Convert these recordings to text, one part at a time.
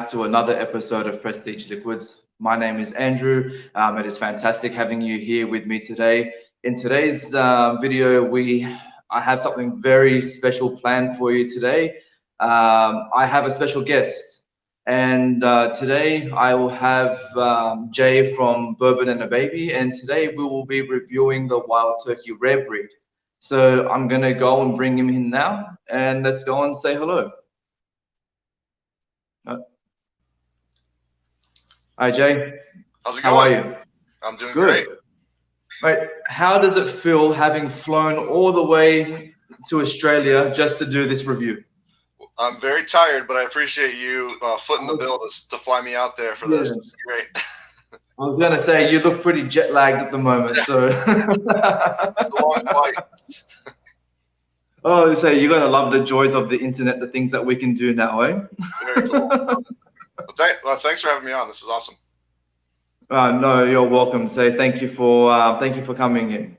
to another episode of Prestige Liquids. My name is Andrew. It is fantastic having you here with me today. In today's video, I have something very special planned for you today. I have a special guest, and today I will have Jay from Bourbon and a Baby, and today we will be reviewing the Wild Turkey Rare Breed. So I'm gonna go and bring him in now, and let's go and say hello. Hi, Jay. How's it going? How are you? I'm doing Good. great. Mate, how does it feel having flown all the way to Australia just to do this review? I'm very tired, but I appreciate you footing the bill to fly me out there for this. This is great. I was going to say, you look pretty jet lagged at the moment, so. It's a long flight. Oh, so you're going to love the joys of the internet, the things that we can do now, eh? Very cool. Well, thanks for having me on. This is awesome. No, you're welcome. Say thank you for coming in.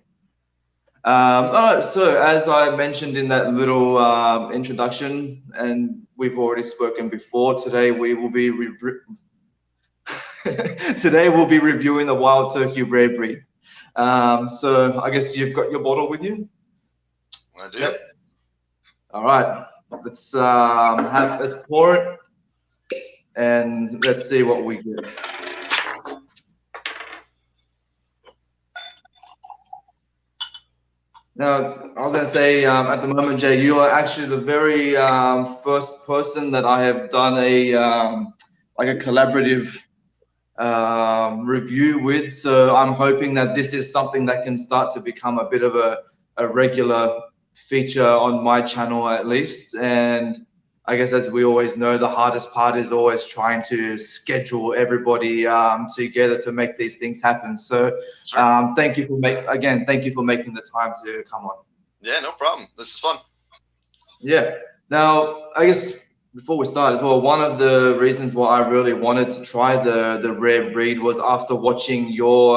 All right, so as I mentioned in that little introduction, and we've already spoken before, today we will be reviewing the Wild Turkey Rare Breed. So I guess you've got your bottle with you. I do. Yep. All right, let's pour it, and let's see what we get. Now, I was going to say, at the moment, Jay, you are actually the very first person that I have done a collaborative review with. So I'm hoping that this is something that can start to become a bit of a regular feature on my channel, at least. And I guess, as we always know, the hardest part is always trying to schedule everybody together to make these things happen. So thank you for making the time to come on. Yeah, no problem. This is fun. Yeah. Now, I guess before we start as well, one of the reasons why I really wanted to try the rare breed was after watching your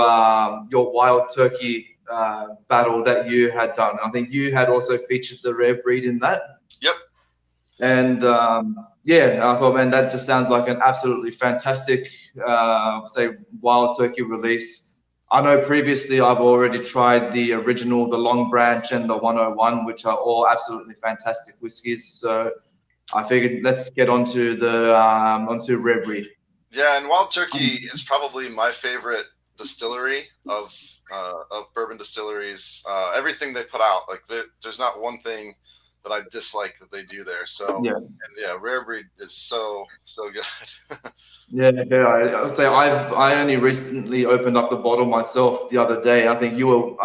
Wild Turkey battle that you had done. I think you had also featured the rare breed in that. Yep. And yeah, I thought, man, that just sounds like an absolutely fantastic, say, Wild Turkey release. I know previously I've already tried the original, the Long Branch, and the 101, which are all absolutely fantastic whiskies. So I figured let's get onto rare breed. Yeah, and Wild Turkey is probably my favorite distillery of bourbon distilleries. Everything they put out, like there's not one thing that I dislike that they do there. So yeah, rare breed is so good. yeah, I would say I only recently opened up the bottle myself the other day. I think you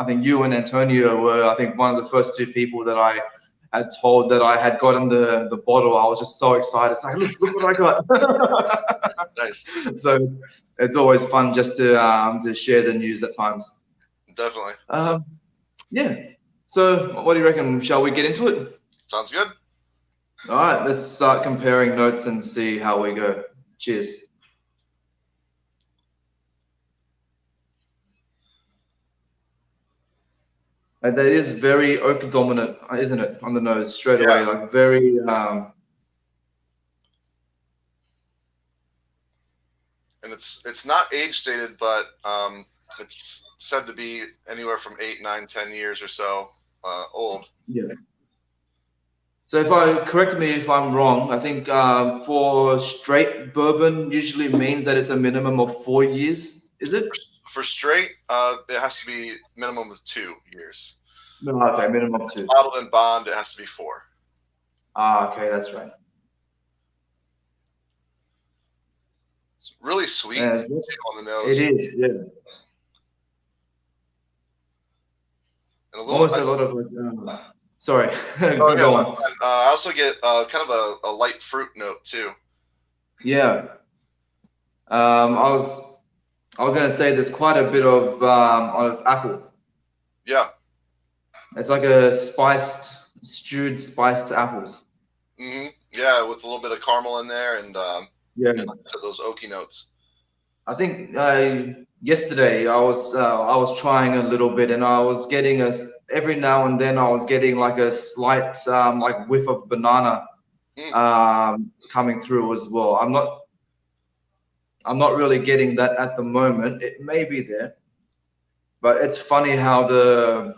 and Antonio were one of the first two people that I had told that I had gotten the bottle. I was just so excited. It's like, look what I got. Nice. So it's always fun just to share the news at times. Definitely. Yeah. So what do you reckon? Shall we get into it? Sounds good. All right, let's start comparing notes and see how we go. Cheers. And that is very oak dominant, isn't it, on the nose straight away? Like very. And it's not age stated, but it's said to be anywhere from 8, 9, 10 years or so old. Yeah. So correct me if I'm wrong, I think for straight bourbon usually means that it's a minimum of 4 years, is it? For straight, it has to be minimum of 2 years. No, okay, minimum of 2. Bottled in bond, it has to be 4. Ah, okay, that's right. It's really sweet on the nose. It is, yeah. And almost a lot of sorry. Go on. I also get kind of a light fruit note too. Yeah. I was gonna say there's quite a bit of apple. Yeah. It's like a stewed spiced apples. Yeah, with a little bit of caramel in there, and so those oaky notes. I think yesterday I was trying a little bit, and I was getting every now and then I was getting like a slight like whiff of banana coming through as well. I'm not I'm not really getting that at the moment. It may be there, but it's funny how the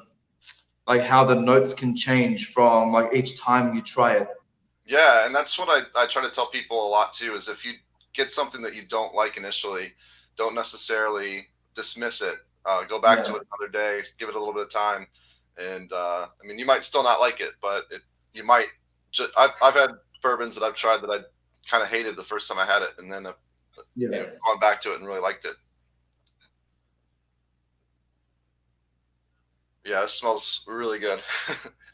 notes can change from like each time you try it. Yeah, and that's what I try to tell people a lot too, is if you get something that you don't like initially, don't necessarily dismiss it. Go back to it another day, give it a little bit of time, and I mean, you might still not like it, but you might. I've had bourbons that I've tried that I kind of hated the first time I had it, and then I've gone back to it and really liked it. Yeah, it smells really good.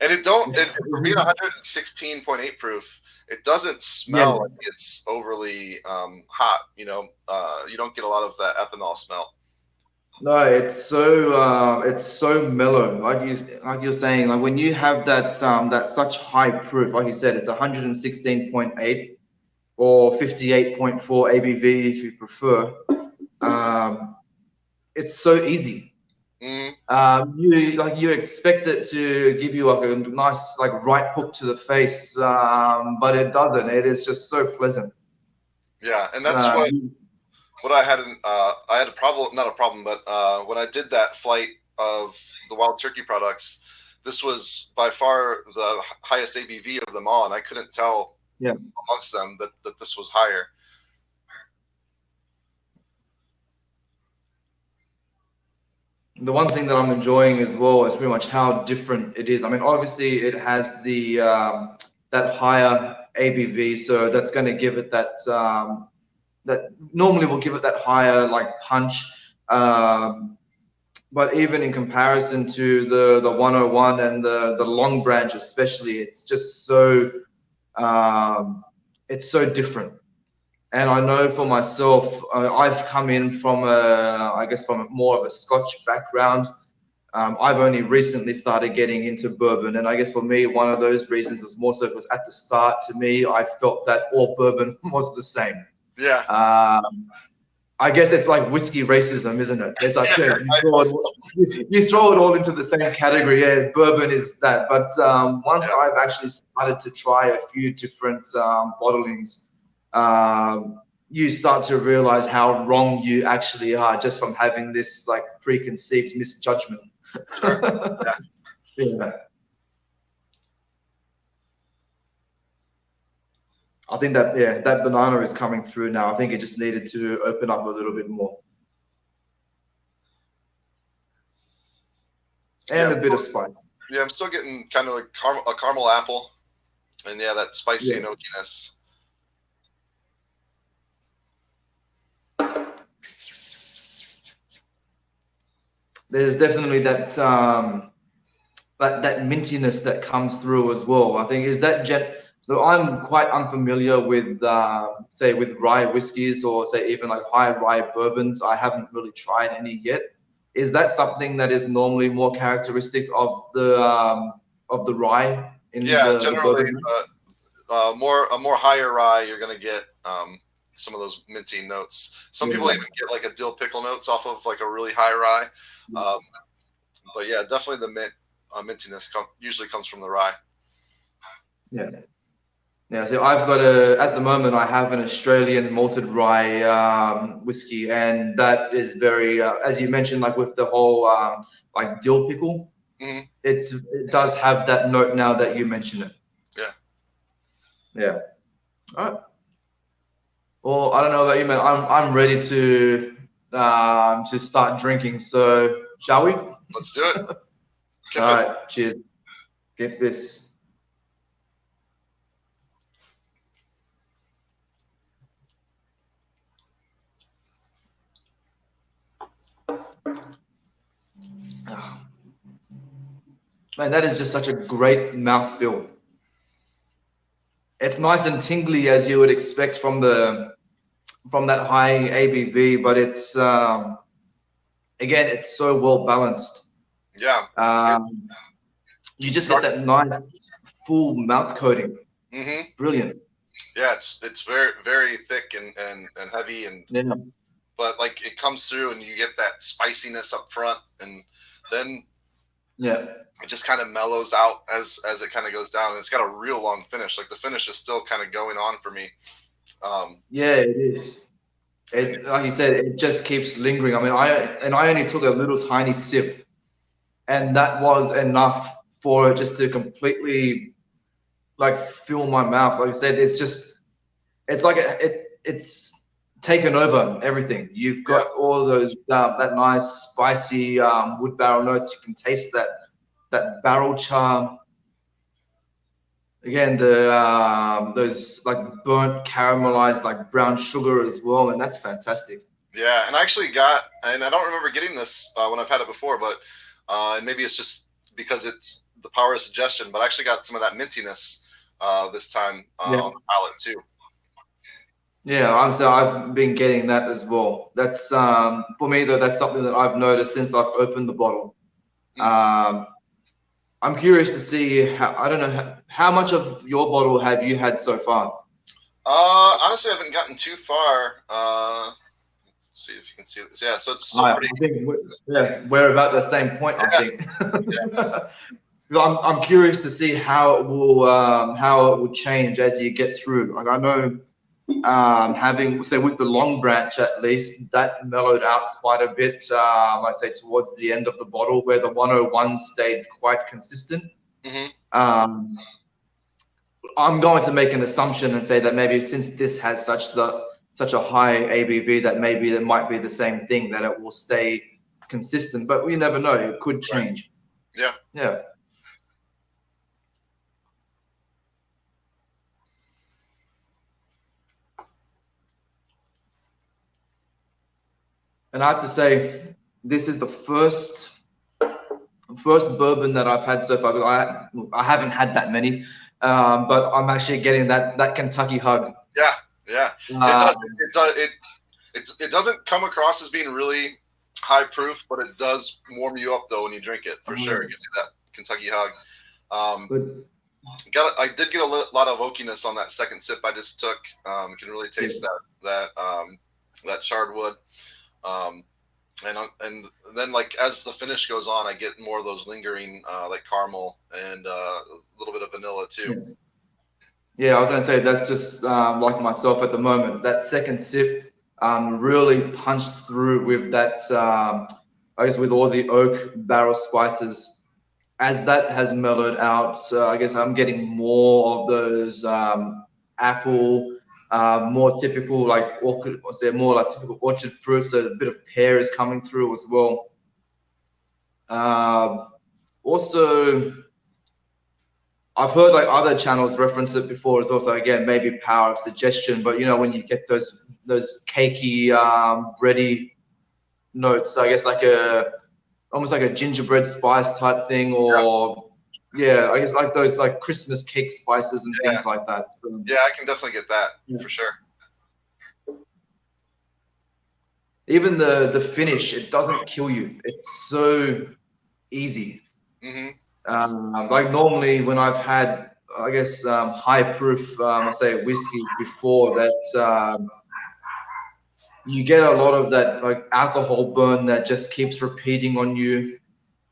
And for being 116.8 proof, it doesn't smell like it's overly hot. You don't get a lot of that ethanol smell. No, it's so mellow. Like you're saying, like when you have that such high proof, like you said, it's 116.8 or 58.4 ABV if you prefer. It's so easy. You expect it to give you like a nice like right hook to the face, but it doesn't. It is just so pleasant. Yeah, and that's what I had. I had a problem, not a problem, but when I did that flight of the Wild Turkey products, this was by far the highest ABV of them all, and I couldn't tell amongst them that this was higher. The one thing that I'm enjoying as well is pretty much how different it is. I mean, obviously it has the that higher ABV, so that's going to give it that that normally will give it that higher like punch. But even in comparison to the 101 and the long branch, especially, it's just so it's so different. And I know for myself, I've come in from from more of a Scotch background. I've only recently started getting into bourbon, and I guess for me, one of those reasons was more so because at the start, to me, I felt that all bourbon was the same. Yeah. I guess it's like whiskey racism, isn't it? It's like you throw it all into the same category. Yeah, bourbon is that. But once I've actually started to try a few different bottlings, you start to realize how wrong you actually are just from having this like preconceived misjudgment. Sure. Yeah. I think that that banana is coming through now. I think it just needed to open up a little bit more. And a bit of spice. Yeah, I'm still getting kind of like a caramel apple, and that spicy and oakiness. There's definitely that that mintiness that comes through as well. I think is that Though I'm quite unfamiliar with, say, with rye whiskies or say even like high rye bourbons. I haven't really tried any yet. Is that something that is normally more characteristic of the rye in generally, the a more higher rye, you're going to get some of those minty notes. Some people even get like a dill pickle notes off of like a really high rye. But yeah, definitely the mintiness usually comes from the rye. Yeah, so I've got at the moment I have an Australian malted rye whiskey, and that is very, as you mentioned, like with the whole like dill pickle, it does have that note now that you mention it. Yeah. All right. Well, I don't know about you, man. I'm ready to start drinking. So shall we? Let's do it. All right. Cheers. Get this. Oh. Man, that is just such a great mouthfeel. It's nice and tingly as you would expect from that high ABV, but it's again, it's so well balanced. Yeah. You just get that nice full mouth coating. Brilliant. Yeah, it's very, very thick and heavy, and but like it comes through and you get that spiciness up front, and then it just kind of mellows out as it kind of goes down, and it's got a real long finish. Like the finish is still kind of going on for me. Yeah, it is. Like you said, it just keeps lingering. I mean, I only took a little tiny sip, and that was enough for it just to completely like fill my mouth. Like I said, it's like it's taken over everything. You've Yeah. got all those that nice spicy wood barrel notes. You can taste that barrel char. Again, those like burnt caramelized like brown sugar as well, and that's fantastic. Yeah, and I actually got, and I don't remember getting this when I've had it before, but and maybe it's just because it's the power of suggestion, but I actually got some of that mintiness this time Yeah. on the palate too. Yeah, I've been getting that as well. That's for me though. That's something that I've noticed since I've opened the bottle. Um, I'm curious to see how, I don't know how much of your bottle have you had so far? Honestly, I haven't gotten too far. Let's see if you can see this. Yeah, so it's still pretty. I think we're about the same point. I Yeah, think. yeah, I'm curious to see how it will change as you get through. Like I know, having say with the long branch at least that mellowed out quite a bit. I say towards the end of the bottle where the 101 stayed quite consistent. hmm Um, I'm going to make an assumption and say that maybe since this has such a high ABV that maybe it might be the same thing, that it will stay consistent. But we never know; it could right. change. Yeah. Yeah. And I have to say, this is the first bourbon that I've had so far. I haven't had that many, but I'm actually getting that Kentucky hug. Yeah, yeah. Uh, It doesn't come across as being really high proof, but it does warm you up though when you drink it for sure. It gives you that Kentucky hug. I did get a lot of oakiness on that second sip I just took. Can really taste that charred wood. And then like as the finish goes on, I get more of those lingering like caramel and a little bit of vanilla too. Yeah, I was going to say that's just like myself at the moment. That second sip really punched through with that, I guess, with all the oak barrel spices. As that has mellowed out, I guess I'm getting more of those apple, more typical like orchid, or say more like typical orchard fruits. So a bit of pear is coming through as well. Also, I've heard like other channels reference it before as well. So again, maybe power of suggestion, but you know when you get those cakey, bready notes, I guess like almost like a gingerbread spice type thing, or yeah, I guess like those like Christmas cake spices and things like that. So, yeah, I can definitely get that for sure. Even the finish, it doesn't kill you. It's so easy. Like normally when I've had, I guess, high proof, I say whiskeys before that, you get a lot of that like alcohol burn that just keeps repeating on you.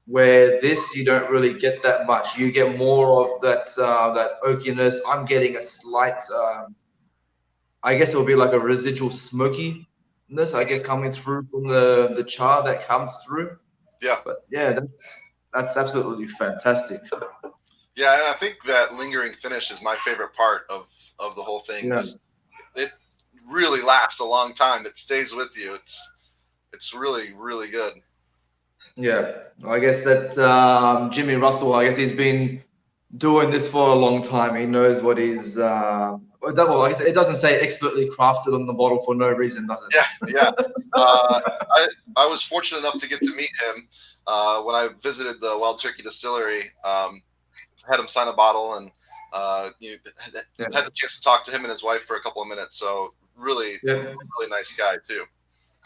Where this, you don't really get that much. You get more of that oakiness. I'm getting a slight, I guess it'll be like a residual smokiness, I guess, coming through from the char that comes through. Yeah. But yeah, that's absolutely fantastic. Yeah, and I think that lingering finish is my favorite part of the whole thing. Yeah. It really lasts a long time. It stays with you. It's really, really good. Yeah, I guess that Jimmy Russell, I guess he's been doing this for a long time. He knows what he's. Well, I guess it doesn't say expertly crafted on the bottle for no reason, does it? Yeah. I was fortunate enough to get to meet him when I visited the Wild Turkey Distillery. Had him sign a bottle and had the chance to talk to him and his wife for a couple of minutes. So really nice guy too.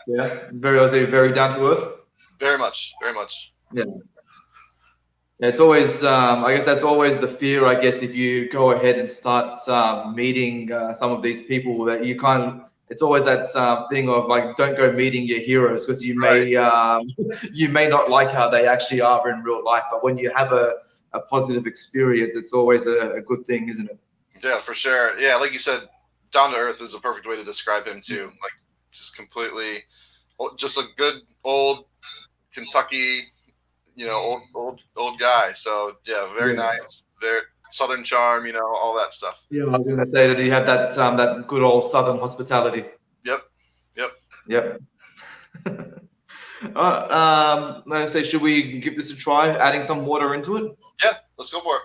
Yeah, very down to earth. Very much, very much. Yeah. It's always, I guess that's always the fear, I guess, if you go ahead and start meeting some of these people that you it's always that thing of like, don't go meeting your heroes because you may, you may not like how they actually are in real life. But when you have a positive experience, it's always a good thing, isn't it? Yeah, for sure. Yeah, like you said, down to earth is a perfect way to describe him too. Like just completely, just a good old Kentucky, old guy. So yeah, very nice, very Southern charm, all that stuff. Yeah, I was going to say that you have that good old Southern hospitality. Yep. Yep. All right. Let's say, should we give this a try, adding some water into it? Yeah, let's go for it.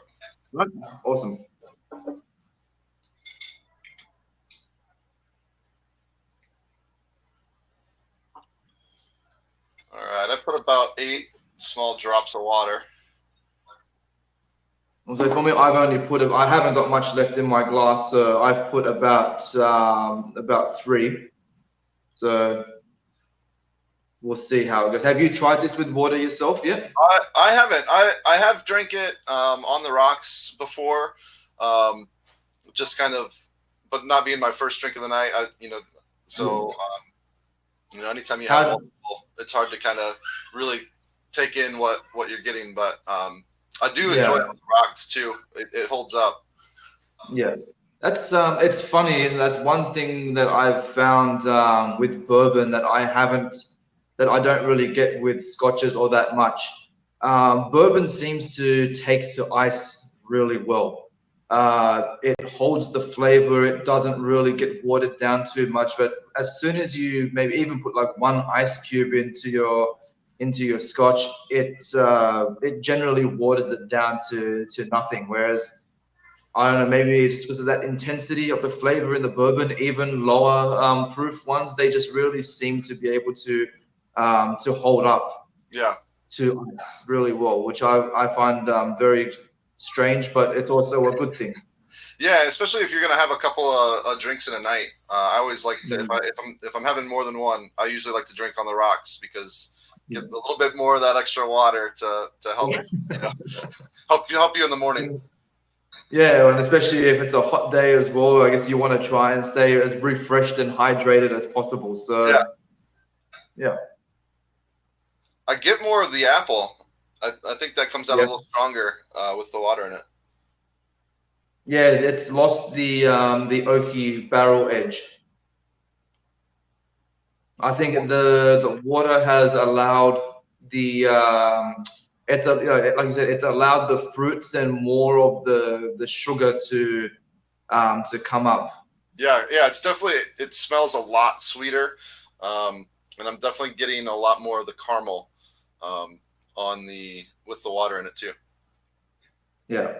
Right. Awesome. All right, I put about 8 small drops of water. So for me, I haven't got much left in my glass, so I've put about 3. So we'll see how it goes. Have you tried this with water yourself yet? I haven't. I have drank it on the rocks before, just kind of, but not being my first drink of the night. Anytime you have multiple, it's hard to kind of really take in what you're getting. But I do enjoy it on the rocks too. It holds up. Yeah, that's it's funny. That's one thing that I've found with bourbon that I don't really get with scotches or that much. Bourbon seems to take to ice really well. It holds the flavor. It doesn't really get watered down too much. But as soon as you maybe even put like 1 ice cube into your scotch, it generally waters it down to nothing. Whereas I don't know, maybe it's just because of that intensity of the flavor in the bourbon. Even lower proof ones, they just really seem to be able to hold up to ice really well, which I find very strange, but it's also a good thing. Yeah, especially if you're gonna have a couple of drinks in a night. I always like to, if I'm having more than one, I usually like to drink on the rocks because get a little bit more of that extra water to help help you in the morning. Yeah, and especially if it's a hot day as well, I guess you want to try and stay as refreshed and hydrated as possible. So yeah. I get more of the apple. I think that comes out a little stronger with the water in it. Yeah, it's lost the oaky barrel edge. I think the water has allowed the like you said, it's allowed the fruits and more of the sugar to come up. Yeah, it's definitely, it smells a lot sweeter, and I'm definitely getting a lot more of the caramel with the water in it too. Yeah.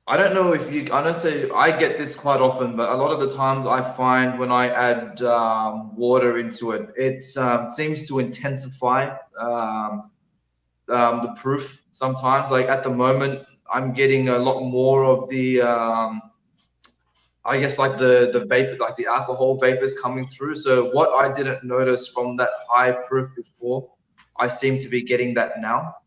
I don't know if I don't say I get this quite often, but a lot of the times I find when I add water into it, it seems to intensify the proof sometimes. Like at the moment, I'm getting a lot more of the, I guess like the vapor, like the alcohol vapors coming through. So what I didn't notice from that high proof before, I seem to be getting that now.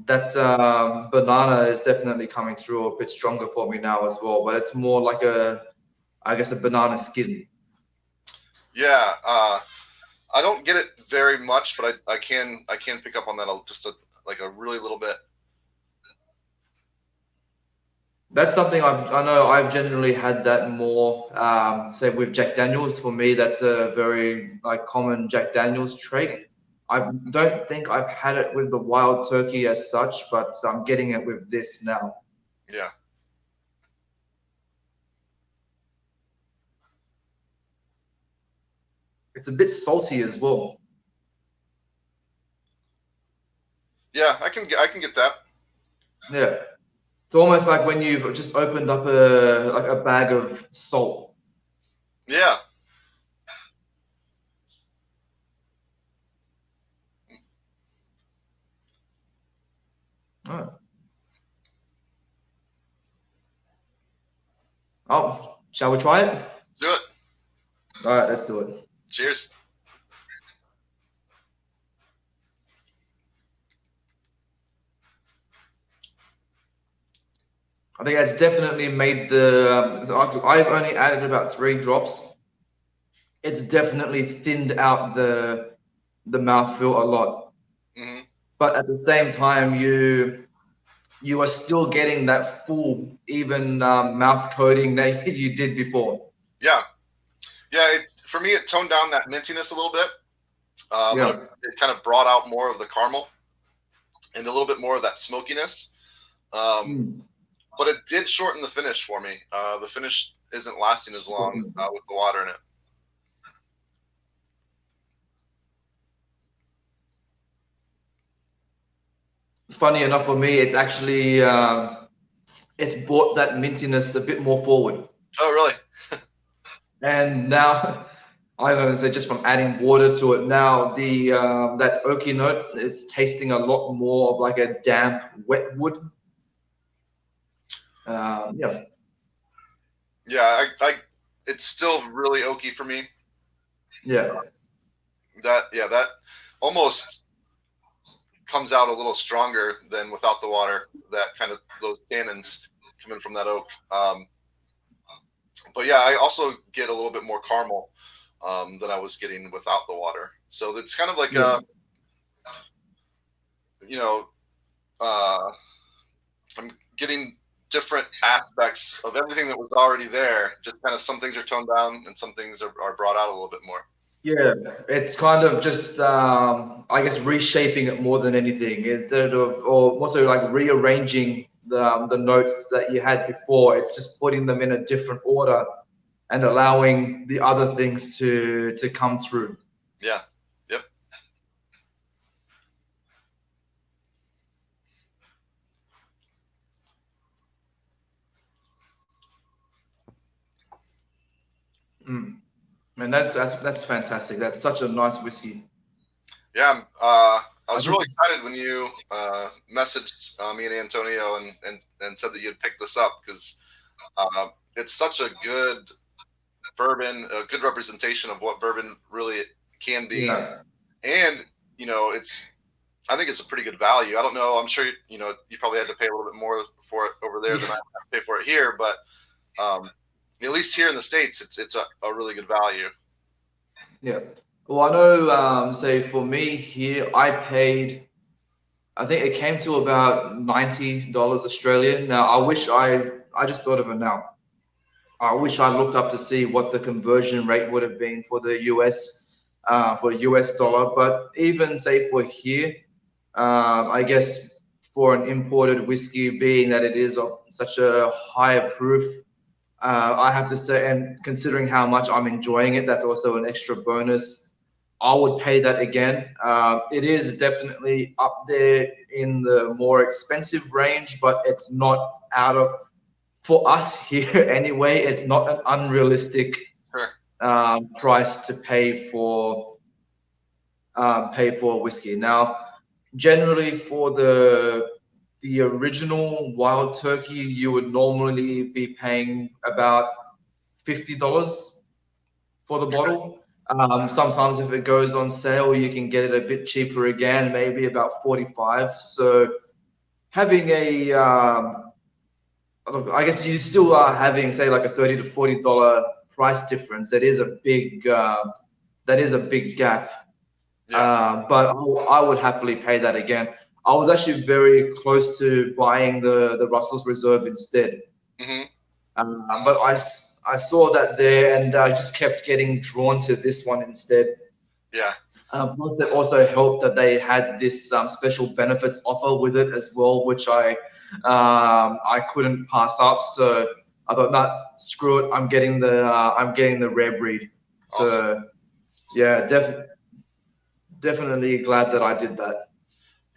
That banana is definitely coming through a bit stronger for me now as well, but it's more like I guess a banana skin. Yeah, I don't get it very much, but I can pick up on that just like a really little bit. That's something I know I've generally had that more, say with Jack Daniels. For me, that's a very like common Jack Daniels trait. I don't think I've had it with the wild turkey as such, but I'm getting it with this now. Yeah. It's a bit salty as well. Yeah, I can get that. Yeah. It's almost like when you've just opened up a bag of salt. Yeah. Oh, shall we try it? Let's do it. All right, let's do it. Cheers. I think that's definitely made the. I've only added about 3 drops. it's definitely thinned out the mouthfeel a lot. Hmm. But at the same time, you are still getting that full, even mouth coating that you did before. Yeah, yeah. For me, it toned down that mintiness a little bit, but Yeah. it kind of brought out more of the caramel and a little bit more of that smokiness. Um, Mm. but it did shorten the finish for me. The finish isn't lasting as long with the water in it. Funny enough for me, it's actually it's brought that mintiness a bit more forward. Oh, really? And now, I don't know, so just from adding water to it, now the that oaky note is tasting a lot more of like a damp, wet wood. Yeah. Yeah, it's still really oaky for me. Yeah. That almost comes out a little stronger than without the water. That kind of those tannins coming from that oak. But yeah, I also get a little bit more caramel than I was getting without the water. So it's kind of like Yeah. you know, uh, I'm getting different aspects of everything that was already there. Just kind of some things are toned down and some things are brought out a little bit more. Yeah, it's kind of just, I guess, reshaping it more than anything, instead of, or also like rearranging the notes that you had before. It's just putting them in a different order and allowing the other things to come through. Yeah. Yep. Mm. And that's fantastic. That's such a nice whiskey. Yeah. I I was think, really excited when you messaged me and Antonio and said that you'd pick this up because it's such a good bourbon, a good representation of what bourbon really can be. yeah, And, I think it's a pretty good value. I don't know. I'm sure, you probably had to pay a little bit more for it over there than I yeah, have to pay for it here. But at least here in the States, it's a really good value. yeah. Well, I know, say for me here, I think it came to about $90 Australian. Now, I just thought of it now. I wish I looked up to see what the conversion rate would have been for the US, for US dollar. But even say for here, I guess for an imported whiskey, being that it is of such a higher proof, I have to say, and considering how much I'm enjoying it, that's also an extra bonus. I would pay that again. It is definitely up there in the more expensive range, but it's not out of, for us here anyway, it's not an unrealistic Sure. price to pay for whiskey. Now, generally for the original wild turkey, you would normally be paying about $50 for the bottle. Sometimes if it goes on sale, you can get it a bit cheaper again, maybe about 45. So having I guess you still are having, say, like a $30 to $40 price difference. That is a big gap. Yeah. But I would happily pay that again. I was actually very close to buying the Russell's Reserve instead. Hmm. But I saw that there, and I just kept getting drawn to this one instead. Yeah. Plus, it also helped that they had this special benefits offer with it as well, which I couldn't pass up. So I thought, nah, screw it. I'm getting the rare breed. Awesome. So yeah, definitely glad that I did that.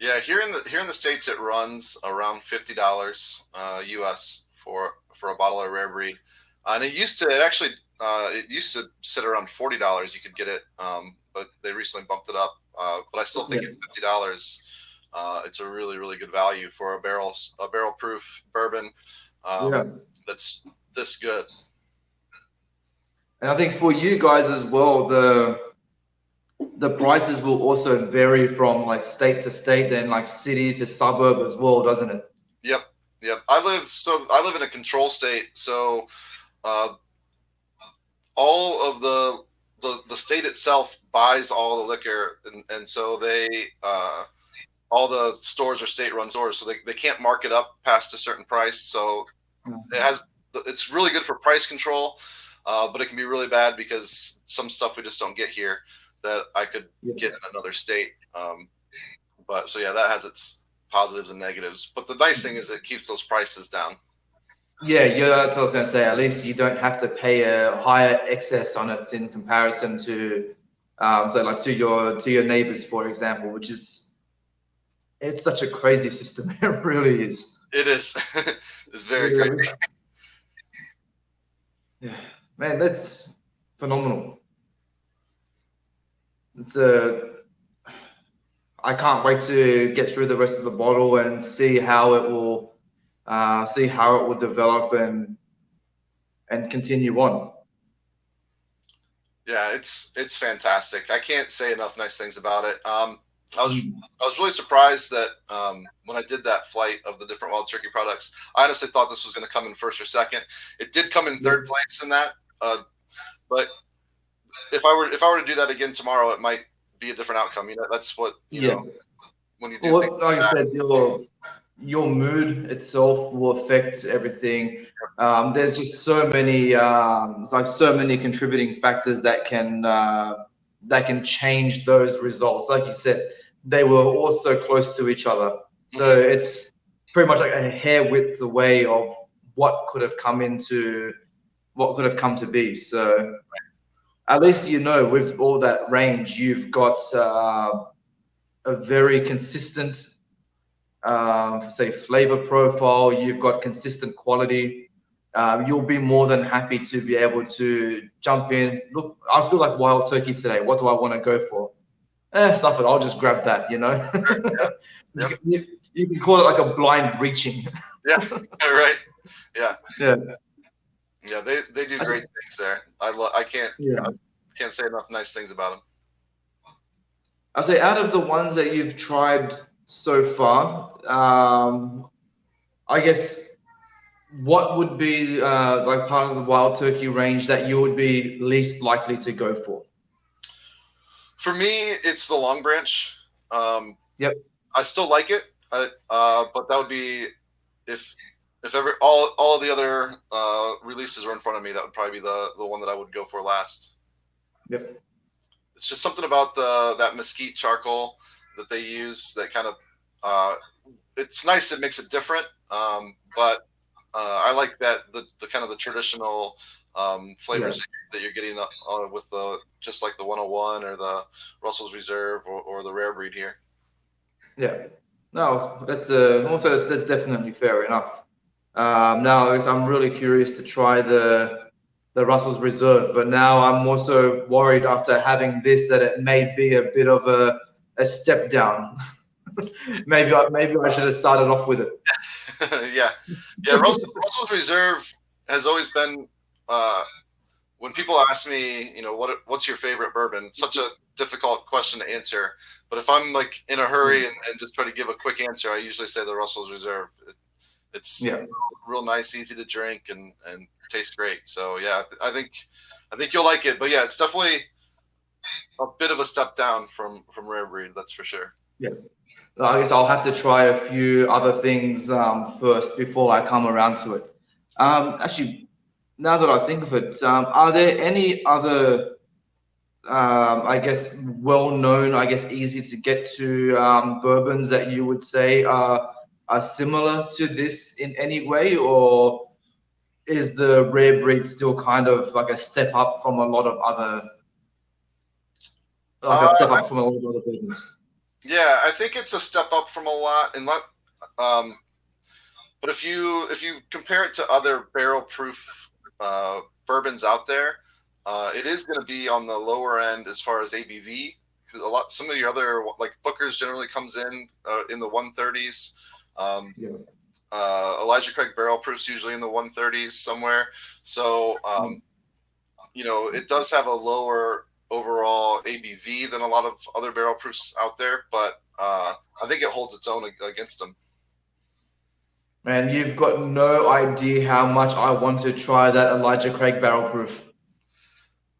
Yeah. Here in the States, it runs around $50 US for a bottle of rare breed, and it used to sit around $40. You could get it, but they recently bumped it up. But I still Yeah, think at $50, it's a really really good value for a barrel proof bourbon yeah. that's this good. And I think for you guys as well, the prices will also vary from like state to state and like city to suburb as well, doesn't it? Yep, yep. I live in a control state, so uh, all of the the state itself buys all the liquor, and so they all the stores are state-run stores, so they can't mark it up past a certain price. So it's really good for price control, but it can be really bad because some stuff we just don't get here that I could get in another state. But so yeah, that has its positives and negatives. But the nice thing is it keeps those prices down. Yeah, that's what I was going to say. At least you don't have to pay a higher excess on it in comparison to, so like to your neighbors, for example, which is, it's such a crazy system. It really is. It is. It's very crazy. Yeah, man, that's phenomenal. It's I can't wait to get through the rest of the bottle and see how it will develop and continue on. Yeah, it's fantastic. I can't say enough nice things about it. I was really surprised that when I did that flight of the different wild turkey products, I honestly thought this was going to come in first or second. It did come in third place in that, but if I were to do that again tomorrow, it might be a different outcome. You know, that's what you know when you do. Well, like I said, your mood itself will affect everything. There's just so many, it's like so many contributing factors that can change those results. Like you said, they were all so close to each other, so it's pretty much like a hair width away of what could have come to be. So at least with all that range, you've got a very consistent say flavor profile. You've got consistent quality. You'll be more than happy to be able to jump in. Look, I feel like wild turkey today. What do I want to go for? Stuff it. I'll just grab that. You can call it like a blind reaching. Yeah. Right. Yeah. Yeah. Yeah. They do great things there. I can't say enough nice things about them. I'll say out of the ones that you've tried so far, I guess what would be like part of the wild turkey range that you would be least likely to go for? For me, it's the Long Branch. Yep. I still like it, but that would be if ever all of the other releases were in front of me, that would probably be the one that I would go for last. Yep. It's just something about that mesquite charcoal that they use that kind of it's nice. It makes it different, but I like that the kind of the traditional flavors that you're getting with just like the 101 or the Russell's Reserve or the Rare Breed here. Yeah, no, that's that's definitely fair enough. Now I'm really curious to try the Russell's Reserve, but now I'm also worried after having this that it may be a bit of a step down. maybe I should have started off with it. Yeah. Russell's Reserve has always been. When people ask me, what's your favorite bourbon? Such a difficult question to answer. But if I'm like in a hurry and just try to give a quick answer, I usually say the Russell's Reserve. It's real nice, easy to drink, and tastes great. So yeah, I think you'll like it. But yeah, it's definitely a bit of a step down from Rare Breed, that's for sure. Yeah. I guess I'll have to try a few other things first before I come around to it. Actually, now that I think of it, are there any other, I guess, well-known, I guess, easy to get to bourbons that you would say are similar to this in any way, or is the Rare Breed still kind of like a step up from a lot of other, bourbons? Yeah, I think it's a step up from a lot, but if you compare it to other barrel-proof bourbons out there, it is going to be on the lower end as far as ABV. Because some of your other like Booker's generally comes in the 130s. Elijah Craig barrel proofs usually in the 130s somewhere. So it does have a lower overall ABV than a lot of other barrel proofs out there, but I think it holds its own against them. Man, you've got no idea how much I want to try that Elijah Craig barrel proof.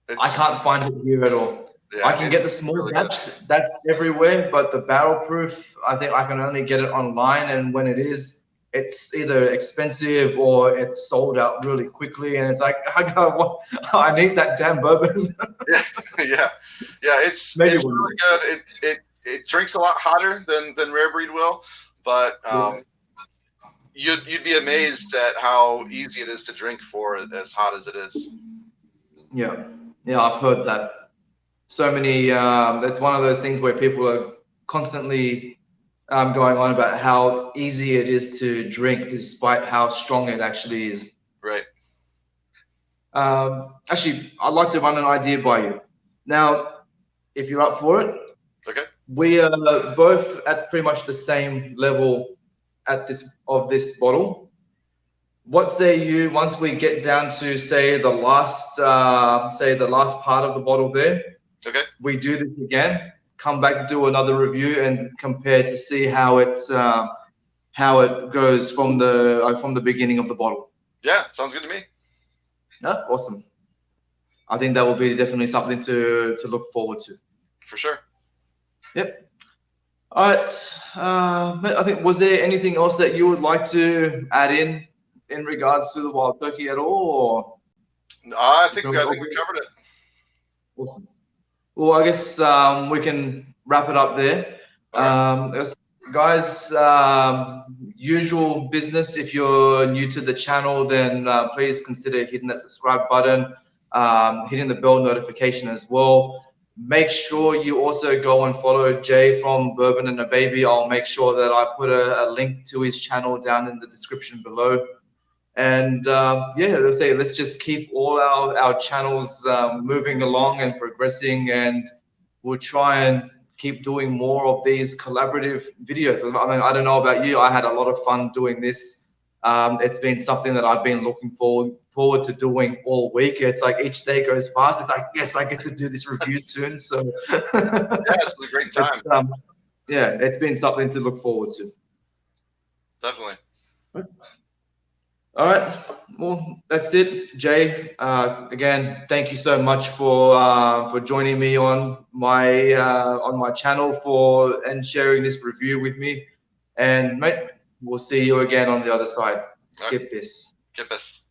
I can't find it here at all. Yeah, I can get the small really batch, that's everywhere, but the barrel proof, I think I can only get it online, and when it is, it's either expensive or it's sold out really quickly, and it's like, I need that damn bourbon. yeah. It's Maybe really good. It drinks a lot hotter than Rare Breed will, but you'd be amazed at how easy it is to drink for as hot as it is. Yeah, I've heard that. So many, that's one of those things where people are constantly going on about how easy it is to drink despite how strong it actually is. Right. Actually, I'd like to run an idea by you. Now, if you're up for it, Okay. we are both at pretty much the same level at this bottle. What say you, once we get down to say the last part of the bottle there, okay, we do this again, come back, do another review, and compare to see how it goes from the beginning of the bottle. Yeah, sounds good to me. Yeah, awesome. I think that will be definitely something to look forward to. For sure. Yep. All right. I think, was there anything else that you would like to add in regards to the wild turkey at all? Or? No, I think we covered it. Awesome. Well, I guess we can wrap it up there. Right. Guys, usual business. If you're new to the channel, then please consider hitting that subscribe button, hitting the bell notification as well. Make sure you also go and follow Jay from Bourbon and a Baby. I'll make sure that I put a link to his channel down in the description below. And yeah, let's just keep all our channels moving along and progressing, and we'll try and keep doing more of these collaborative videos. I mean, I don't know about you, I had a lot of fun doing this. It's been something that I've been looking forward to doing all week. It's like each day goes past. It's like, yes, I get to do this review soon. So yeah, it's a great time. Yeah, it's been something to look forward to. Definitely. All right, well, that's it, Jay. Again, thank you so much for joining me on my channel and sharing this review with me. And mate, we'll see you again on the other side. Right. Get this. Get this.